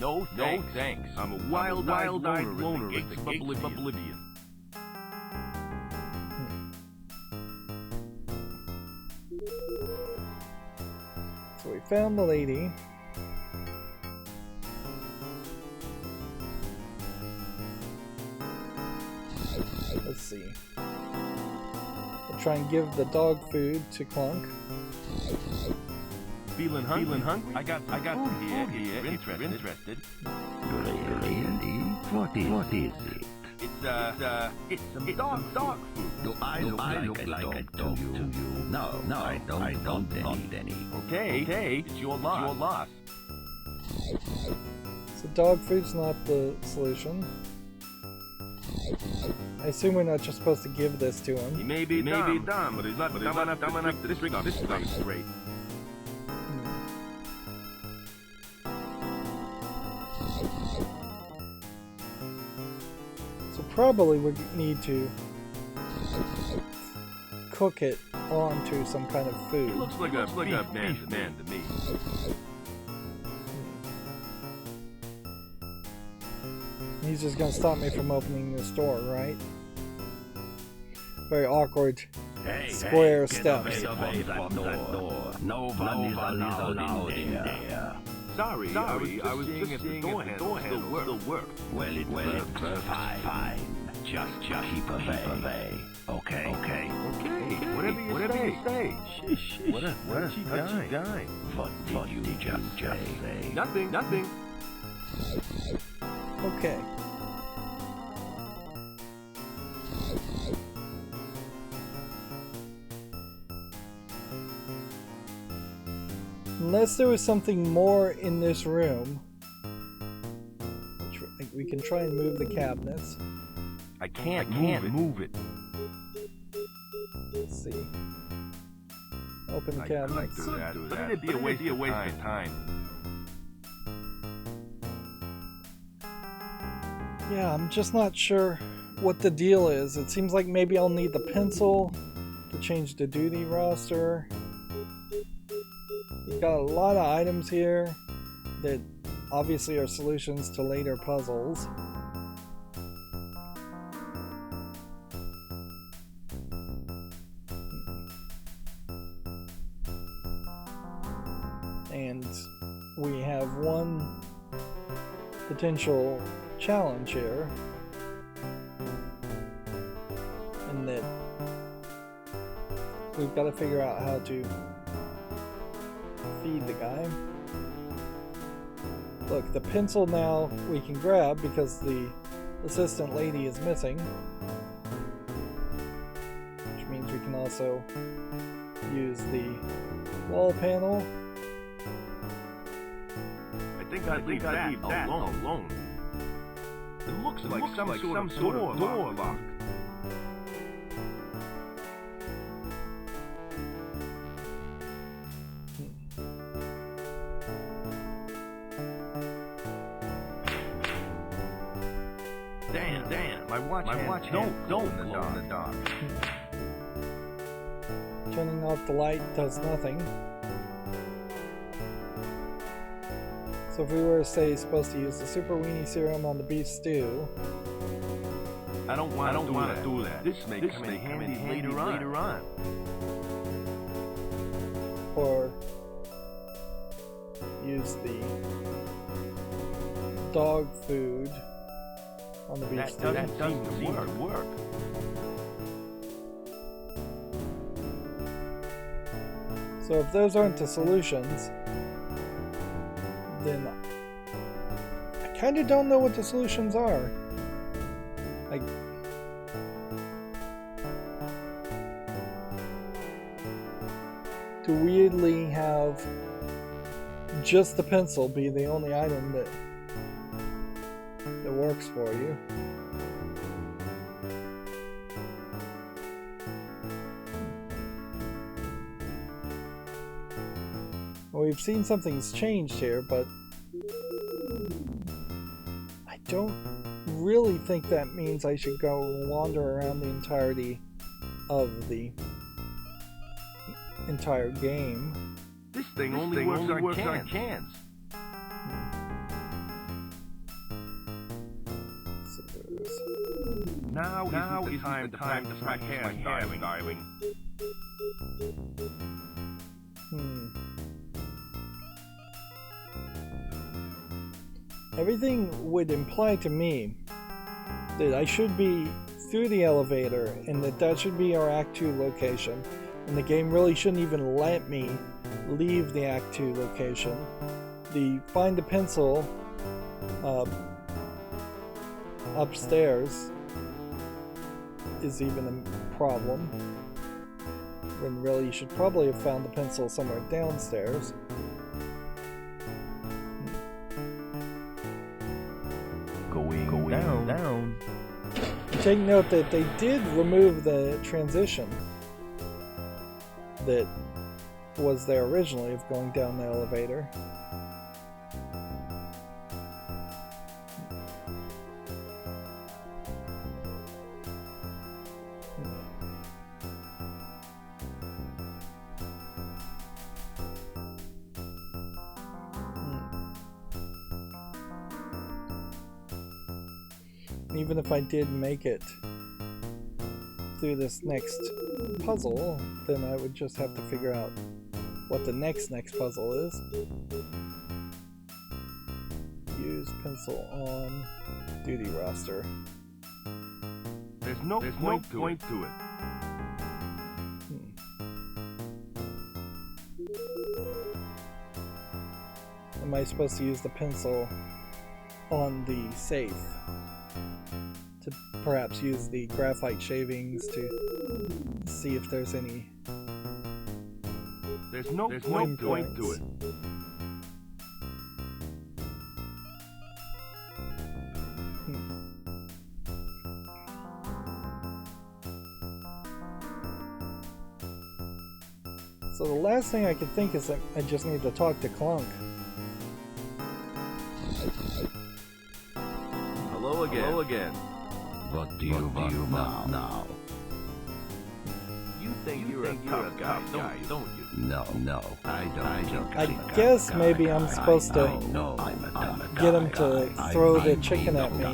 No thanks. I'm a wild-eyed loner at the gates of oblivion. So we found the lady. Let's see. We'll try and give the dog food to Clunk. Feeling hungry? I got food here. Interested? Really? What is it? It's some dog food. Do I look like a dog to you? No, I don't need any. Okay, it's your loss. So dog food's not the solution. I assume we're not just supposed to give this to him. He may be dumb, but he's not dumb enough to trick this place straight. So probably we need to cook it onto some kind of food. It looks like a man to me. He's just gonna stop me from opening the store, right? Very awkward square steps. Nobody's allowed in there. Sorry, I was just seeing if the door handle still worked. Well, it works fine. Just keep away. Okay. Whatever you say. Shh. What she dying? What did you just say? Nothing. Okay. Unless there was something more in this room, we can try and move the cabinets. I can't move it. Let's see. Open the cabinets. But it'd be a waste of time. Yeah, I'm just not sure what the deal is. It seems like maybe I'll need the pencil to change the duty roster. We've got a lot of items here that obviously are solutions to later puzzles. And we have one potential challenge here, in that we've got to figure out how to feed the guy. Look, the pencil now we can grab because the assistant lady is missing. Which means we can also use the wall panel. I think I'd leave that alone. It looks like some sort of door lock. Damn, my watch don't glow in the dark. Turning off the light does nothing. So if we were, say, supposed to use the Super Weenie Serum on the beef stew... I don't want to do that. This may come in handy later on. Or use the dog food on the beef stew. That doesn't seem to work. So if those aren't the solutions, then I kind of don't know what the solutions are. Like, to weirdly have just the pencil be the only item that works for you. Well, we've seen something's changed here, but I don't really think that means I should go wander around the entirety of the entire game. This thing only works on cans. Now is the time to practice my hairstyling. Everything would imply to me that I should be through the elevator and that should be our Act 2 location. And the game really shouldn't even let me leave the Act 2 location. The find a pencil upstairs is even a problem, when really you should probably have found the pencil somewhere downstairs. Going down. Take note that they did remove the transition that was there originally of going down the elevator. Even if I did make it through this next puzzle, then I would just have to figure out what the next puzzle is. Use pencil on duty roster. There's no point to it. Am I supposed to use the pencil on the safe? To perhaps use the graphite shavings to see if there's any... There's no point to it. So the last thing I could think is that I just need to talk to Clunk. Hello again. What do you want now? You think you're a tough guy, don't you? No, I don't. I guess maybe I'm supposed to get him to throw the chicken at me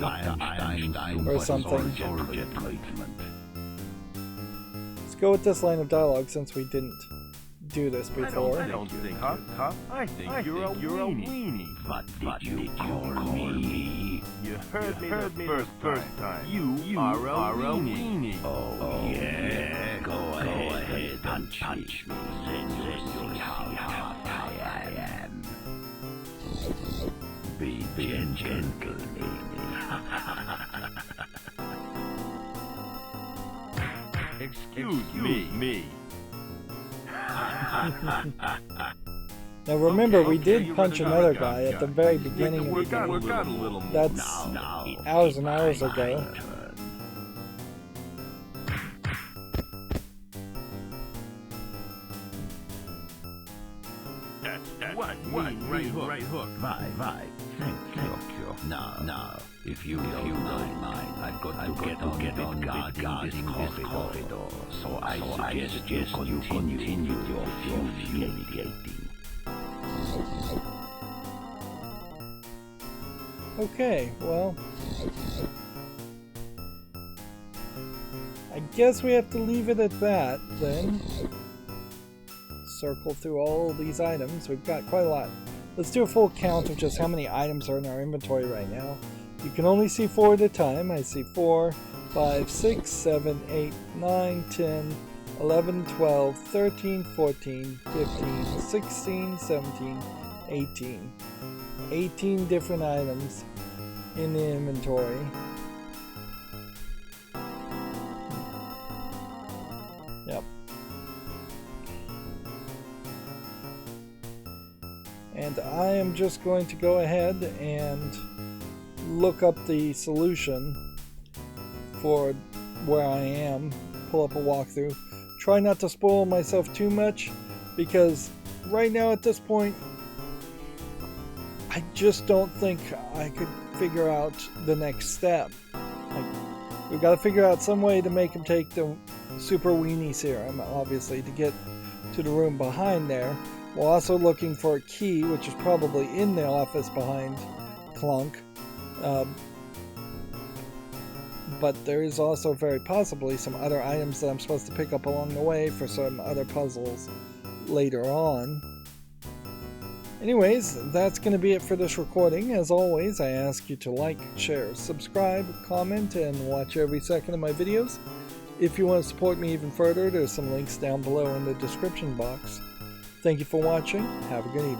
or something. Let's go with this line of dialogue since we didn't do this before. I don't think huh? I think you're a weenie. What did you call me? You heard me the first time. You are a weenie. Oh, yeah. Go ahead and punch me. Then you'll see how tough I am. Be gentle, Amy. Excuse me. Now remember, we did punch another guy at the very beginning of the game. That's hours and hours ago. What? Right hook. Right. Thank you. Now, if you don't mind, I've got to get on guarding this corridor. So I suggest you continue your fumigating. Okay, well, I guess we have to leave it at that then. Circle through all these items. We've got quite a lot. Let's do a full count of just how many items are in our inventory right now. You can only see 4 at a time. I see 4, 5, 6, 7, 8, 9, 10, 11, 12, 13, 14, 15, 16, 17, 18. 18 different items in the inventory. Yep. And I am just going to go ahead and look up the solution for where I am, pull up a walkthrough. Try not to spoil myself too much, because right now at this point I just don't think I could figure out the next step. We've got to figure out some way to make him take the Super Weenie Serum, obviously, to get to the room behind there. We're also looking for a key, which is probably in the office behind Clunk. But there is also very possibly some other items that I'm supposed to pick up along the way for some other puzzles later on. Anyways, that's going to be it for this recording. As always, I ask you to like, share, subscribe, comment, and watch every second of my videos. If you want to support me even further, there's some links down below in the description box. Thank you for watching. Have a good evening.